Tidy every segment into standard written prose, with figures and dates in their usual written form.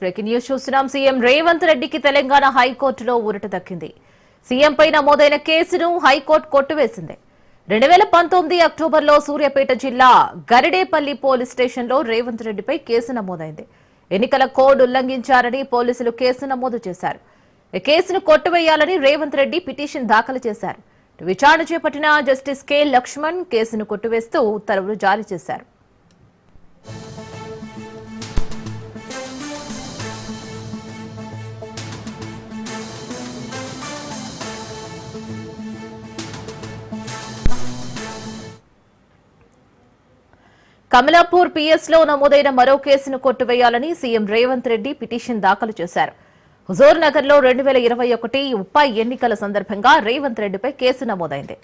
Breaking news చూస్తున్నాం. CM Revanth రెడ్డికి తెలంగాణ హైకోర్టులో ఊరట దక్కింది. సీఎంపై నమోదైన కేసును హైకోర్టు కొట్టివేసింది. 2019 అక్టోబర్లో సూర్యాపేట జిల్లా గరిడేపల్లి పోలీస్ స్టేషన్లో రేవంత్ రెడ్డిపై కేసు నమోదైంది. ఎన్నికల కోడ్ ఉల్లంఘించారని పోలీసులు కేసు నమోదు చేశారు. ఈ కేసును కొట్టివేయాలని రేవంత్ రెడ్డి పిటిషన్ దాఖలు చేశారు. విచారణ చేపట్టిన జస్టిస్ కె లక్ష్మణ్ కేసును కొట్టివేస్తూ ఉత్తర్వులు జారీ చేశారు. కమలాపూర్ పిఎస్ లో నమోదైన మరో కేసును కొట్టివేయాలని సీఎం రేవంత్ రెడ్డి పిటిషన్ దాఖలు చేశారు. హుజూర్ నగర్ లో 2021 ఉప ఎన్నికల సందర్భంగా రేవంత్ రెడ్డిపై కేసు నమోదైంది.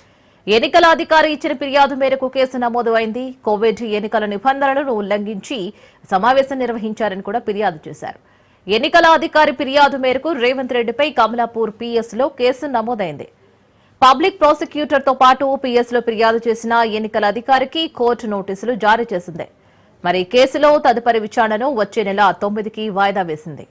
ఎన్నికల అధికారి ఇచ్చిన ఫిర్యాదు మేరకు కేసు నమోదు అయింది. కోవిడ్ ఎన్నికల నిబంధనలను ఉల్లంఘించి సమావేశం నిర్వహించారని కూడా ఫిర్యాదు చేశారు. ఎన్నికల అధికారి ఫిర్యాదు మేరకు రేవంత్ రెడ్డిపై కమలాపూర్ పిఎస్ లో కేసు నమోదైంది. పబ్లిక్ ప్రాసిక్యూటర్ తో పాటు పిఎస్ లో ఫిర్యాదు చేసిన ఎన్నికల అధికారికి కోర్టు నోటీసులు జారీ చేసింది. మరి కేసులో తదుపరి విచారణను వచ్చే నెల 9కి వాయిదా వేసింది.